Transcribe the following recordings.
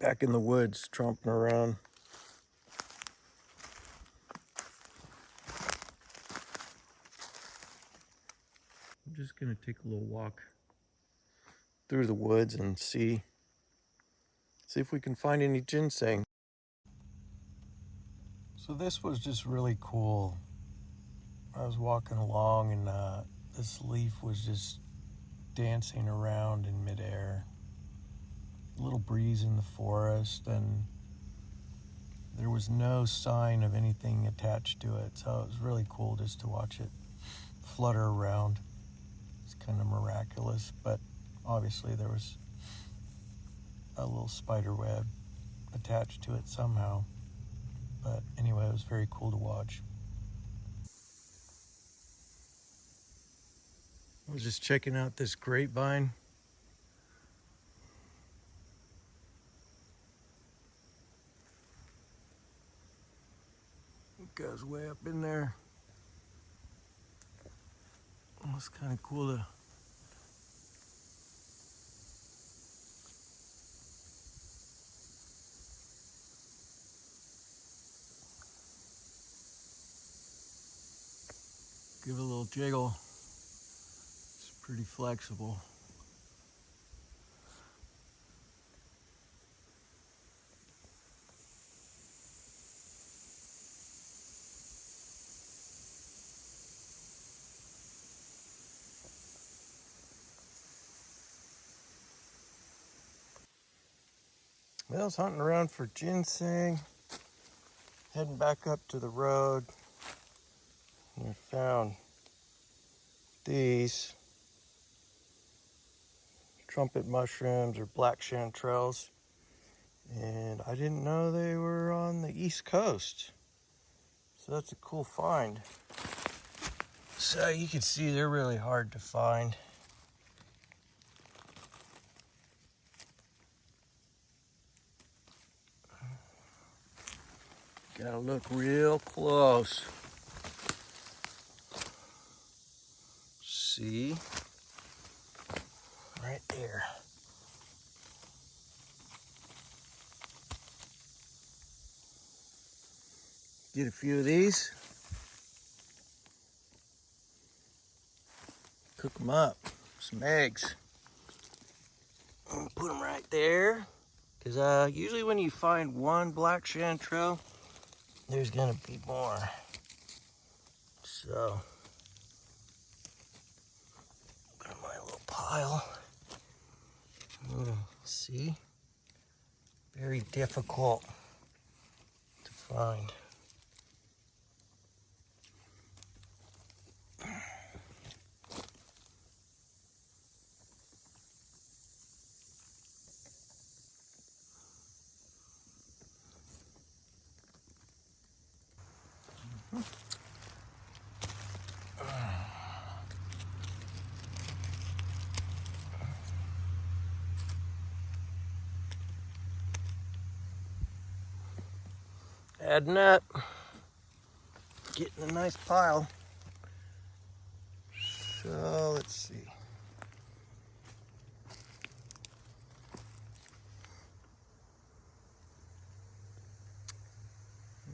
back in the woods tromping around. I'm just gonna take a little walk through the woods and see if we can find any ginseng. So this was just really cool. I was walking along and this leaf was just dancing around in midair. A little breeze in the forest, and there was no sign of anything attached to it. So it was really cool just to watch it flutter around. It's kind of miraculous, but obviously there was a little spider web attached to it somehow. But anyway, it was very cool to watch. I was just checking out this grapevine. It goes way up in there. It was kind of cool to give it a little jiggle. It's pretty flexible. Well, I was hunting around for ginseng, heading back up to the road, and I found these trumpet mushrooms or black chanterelles, and I didn't know they were on the East Coast. So that's a cool find. So you can see they're really hard to find. Gotta look real close. See? Right there. Get a few of these. Cook them up. Some eggs. Put them right there. Because usually when you find one black chanterelle, there's gonna be more. So, put in my little pile. See? Very difficult to find. Adding up, getting a nice pile. So let's see.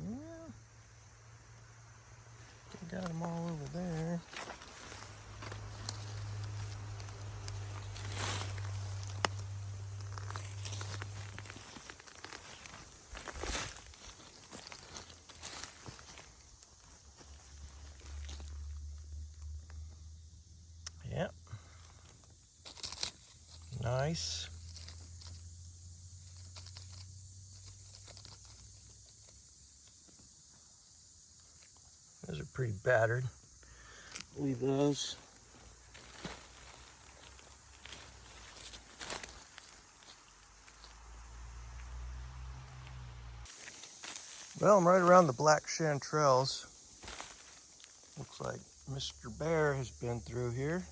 Yeah, got them all over there. Yep. Nice. Those are pretty battered. Leave those. Well, I'm right around the black chanterelles. Looks like Mr. Bear has been through here.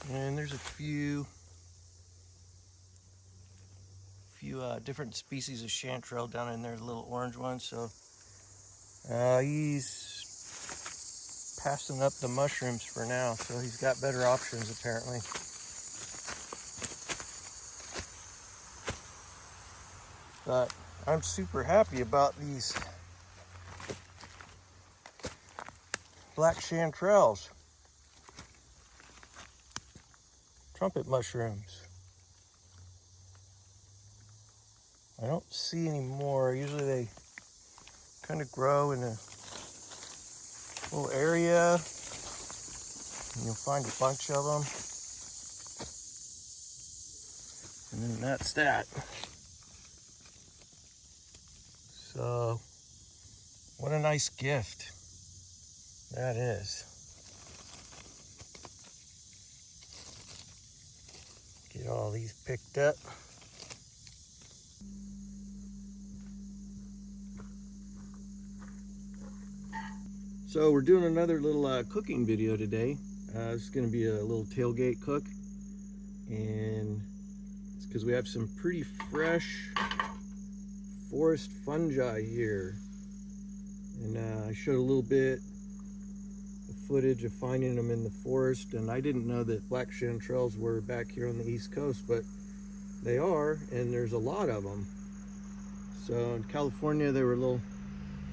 And there's a few different species of chanterelle down in there, the little orange ones. So he's passing up the mushrooms for now. So he's got better options apparently. But I'm super happy about these black chanterelles, trumpet mushrooms. I don't see any more. Usually they kind of grow in a little area, and you'll find a bunch of them. And then that's that. So, what a nice gift that is. Get all these picked up. So we're doing another little cooking video today. This is going to be a little tailgate cook, and it's because we have some pretty fresh forest fungi here. And I showed a little bit of footage of finding them in the forest, and I didn't know that black chanterelles were back here on the East Coast, but they are, and there's a lot of them. So in California they were a little,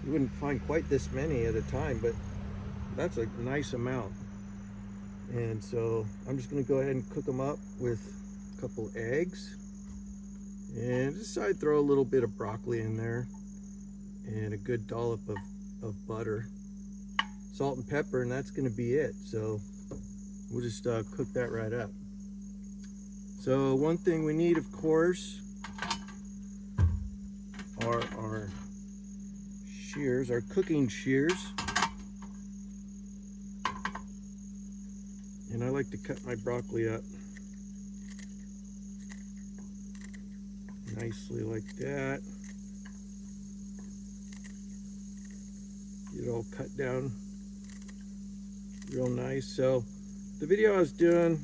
you wouldn't find quite this many at a time, but that's a nice amount. And so I'm just going to go ahead and cook them up with a couple eggs, and decide to throw a little bit of broccoli in there and a good dollop of butter, salt and pepper, and that's going to be it. So we'll just cook that right up. So one thing we need, of course, are our shears, our cooking shears. And I like to cut my broccoli up nicely like that. Get it all cut down real nice. So the video I was doing,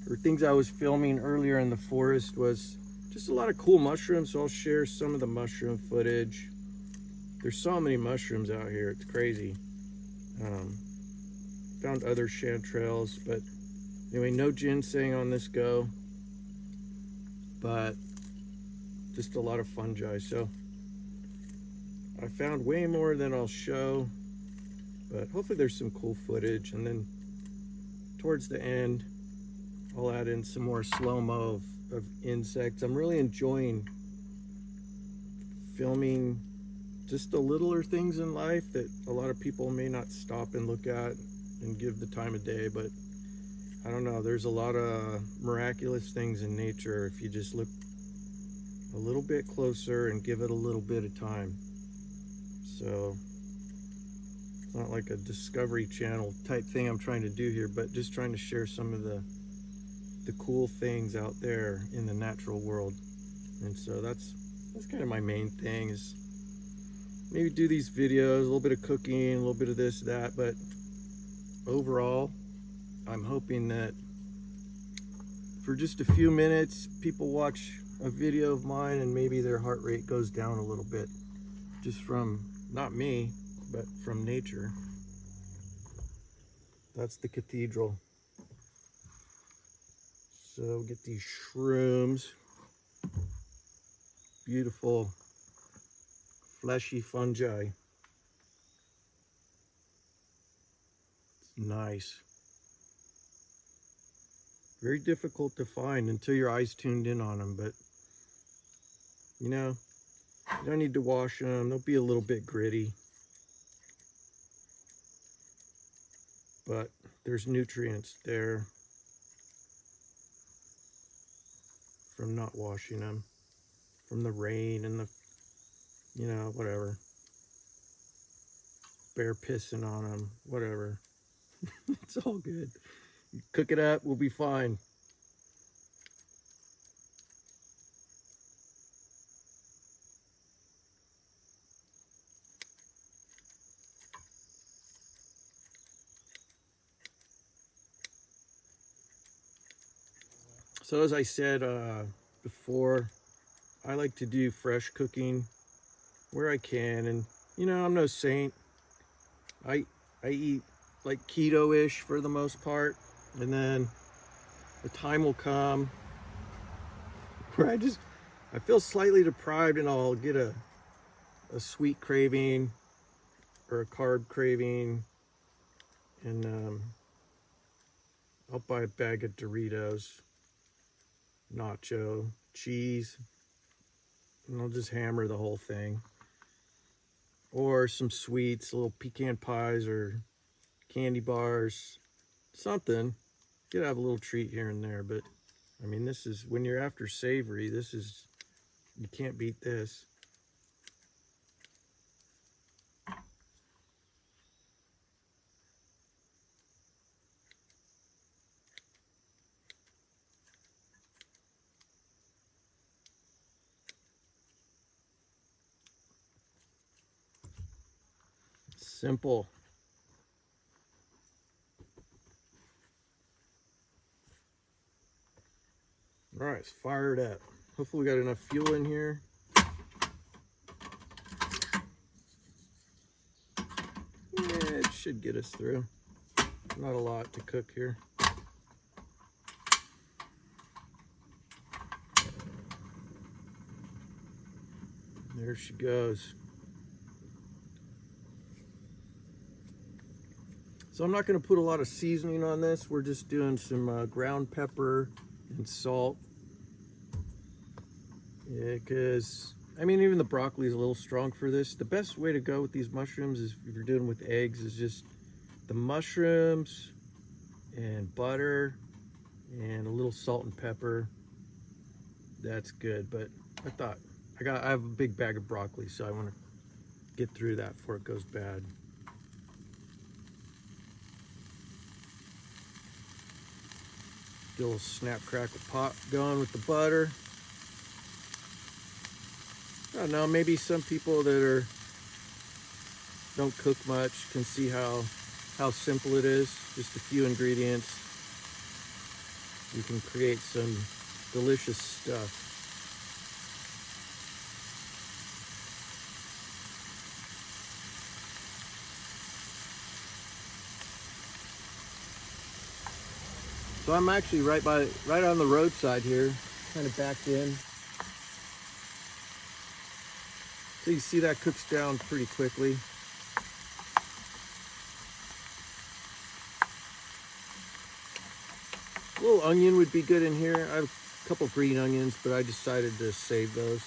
or things I was filming earlier in the forest, was just a lot of cool mushrooms. So I'll share some of the mushroom footage. There's so many mushrooms out here, it's crazy. Found other chanterelles, but anyway, no ginseng on this go, but just a lot of fungi. So I found way more than I'll show, but hopefully there's some cool footage. And then towards the end, I'll add in some more slow-mo of insects. I'm really enjoying filming just the littler things in life that a lot of people may not stop and look at and give the time of day, but I don't know, there's a lot of miraculous things in nature if you just look a little bit closer and give it a little bit of time. So it's not like a Discovery Channel type thing I'm trying to do here, but just trying to share some of the cool things out there in the natural world. And so that's kind of my main thing, is maybe do these videos, a little bit of cooking, a little bit of this, that, but overall, I'm hoping that for just a few minutes, people watch a video of mine and maybe their heart rate goes down a little bit, just from, not me, but from nature. That's the cathedral. So get these shrooms, beautiful fleshy fungi. It's nice. Very difficult to find until your eyes tuned in on them, but you know, you don't need to wash them. They'll be a little bit gritty, but there's nutrients there from not washing them, from the rain and the, you know, whatever, bear pissing on them, whatever. It's all good. You cook it up, we'll be fine. So as I said before, I like to do fresh cooking where I can, and you know, I'm no saint. I eat like keto-ish for the most part, and then the time will come where I just I feel slightly deprived, and I'll get a sweet craving or a carb craving, and I'll buy a bag of Doritos, nacho, cheese, and I'll just hammer the whole thing. Or some sweets, little pecan pies or candy bars, something. You gotta have a little treat here and there, but I mean, this is, when you're after savory, this is, you can't beat this. Simple. All right, let's fire it up. Hopefully we got enough fuel in here. Yeah, it should get us through. Not a lot to cook here. There she goes. So I'm not going to put a lot of seasoning on this. We're just doing some ground pepper and salt. Yeah, because, I mean, even the broccoli is a little strong for this. The best way to go with these mushrooms is, if you're doing with eggs, is just the mushrooms and butter and a little salt and pepper. That's good. But I thought, I have a big bag of broccoli, so I want to get through that before it goes bad. Get a little snap crackle pop going with the butter. I don't know, maybe some people that don't cook much can see how simple it is. Just a few ingredients. You can create some delicious stuff. So I'm actually right on the roadside here, kind of backed in. So you see that cooks down pretty quickly. A little onion would be good in here. I have a couple green onions, but I decided to save those.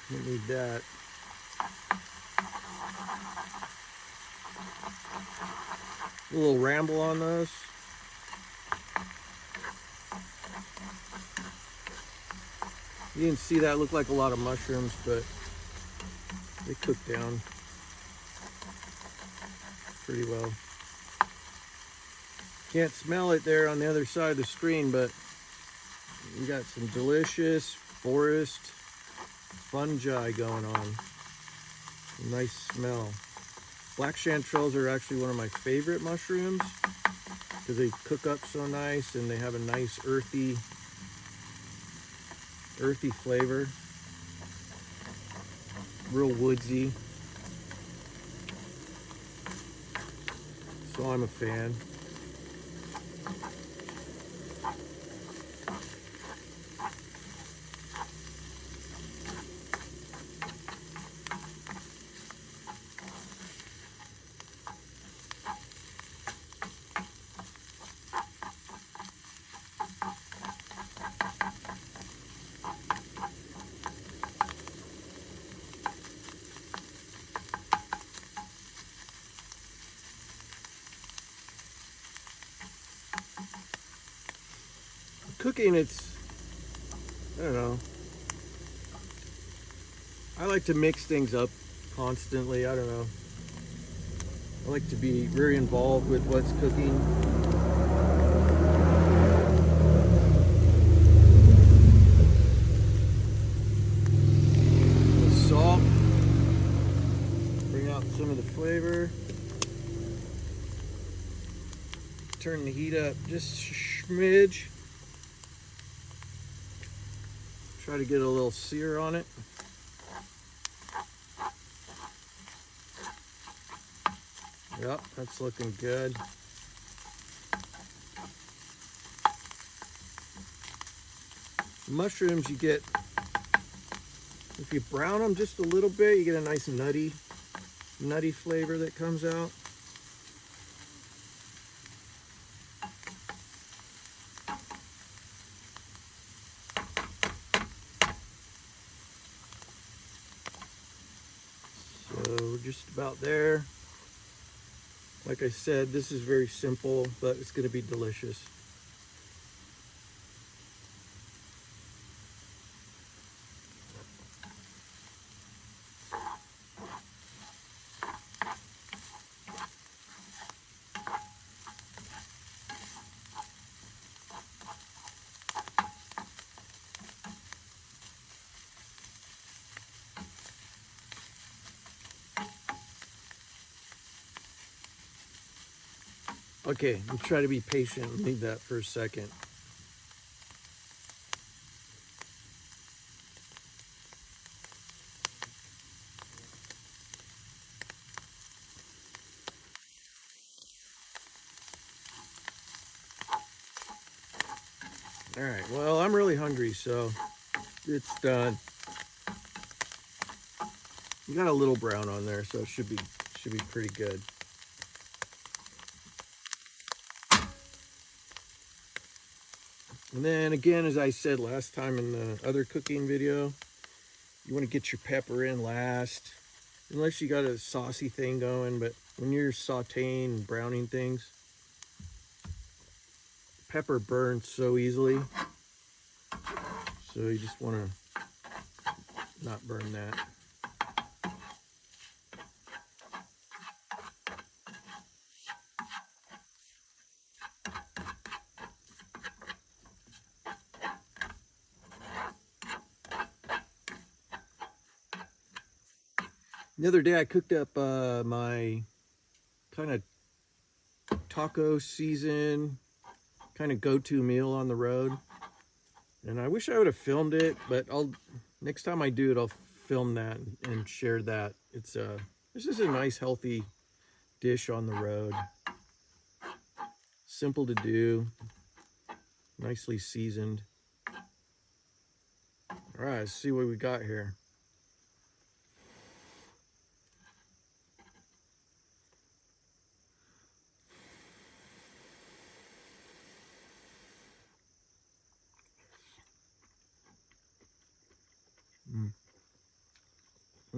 Don't need that. A little ramble on those. You can see that look like a lot of mushrooms, but they cook down pretty well. Can't smell it there on the other side of the screen, but we got some delicious forest fungi going on. Nice smell. Black chanterelles are actually one of my favorite mushrooms because they cook up so nice and they have a nice earthy flavor. Real woodsy. So I'm a fan. Cooking, I don't know. I like to mix things up constantly. I don't know. I like to be very involved with what's cooking. Salt, bring out some of the flavor. Turn the heat up just a smidge. Try to get a little sear on it. Yep, that's looking good. Mushrooms, you get, if you brown them just a little bit, you get a nice nutty flavor that comes out. So we're just about there. Like I said, this is very simple, but it's going to be delicious. Okay, we'll try to be patient and leave that for a second. All right, well, I'm really hungry, so it's done. You got a little brown on there, so it should be pretty good. And then again, as I said last time in the other cooking video, you want to get your pepper in last, unless you got a saucy thing going. But when you're sauteing and browning things, pepper burns so easily, so you just want to not burn that. The other day I cooked up my kind of taco season, kind of go-to meal on the road. And I wish I would have filmed it, but next time I do it, I'll film that and share that. This is a nice healthy dish on the road. Simple to do, nicely seasoned. All right, let's see what we got here.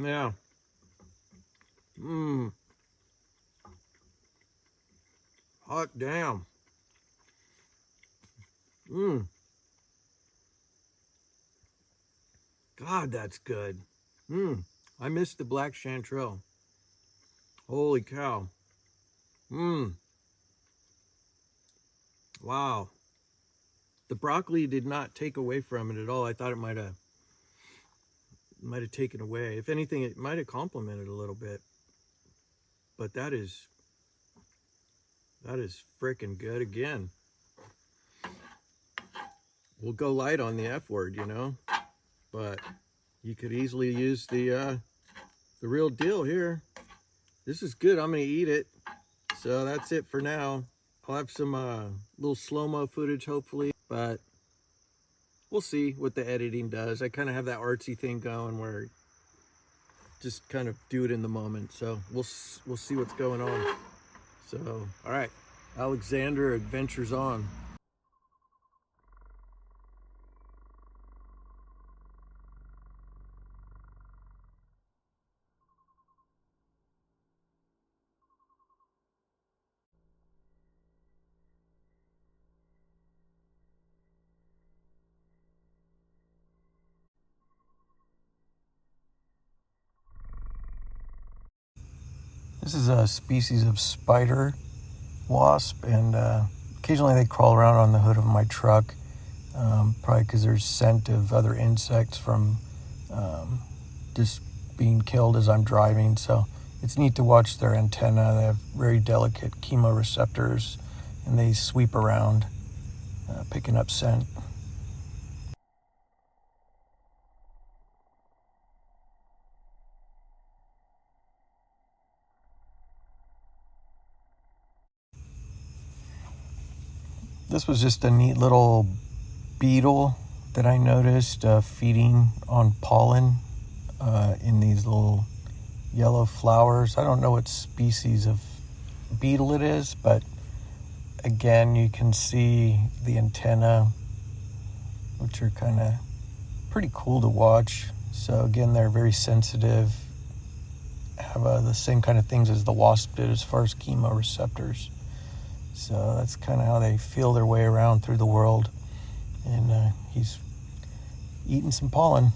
Yeah. Hot damn. God, that's good. I missed the black chanterelle. Holy cow. Wow. The broccoli did not take away from it at all. I thought it might have taken away. If anything, it might have complemented a little bit. But that is freaking good again. We'll go light on the F word, you know, but you could easily use the real deal here. This is good. I'm gonna eat it. So that's it for now. I'll have some little slow-mo footage hopefully, but we'll see what the editing does. I kind of have that artsy thing going where just kind of do it in the moment. So we'll see what's going on. So, all right, Alexander adventures on. This is a species of spider wasp, and occasionally they crawl around on the hood of my truck, probably because there's scent of other insects from just being killed as I'm driving. So it's neat to watch their antenna. They have very delicate chemoreceptors, and they sweep around picking up scent. This was just a neat little beetle that I noticed feeding on pollen in these little yellow flowers. I don't know what species of beetle it is, but again, you can see the antenna, which are kind of pretty cool to watch. So again, they're very sensitive, have the same kind of things as the wasp did as far as chemoreceptors. So that's kind of how they feel their way around through the world. And he's eating some pollen.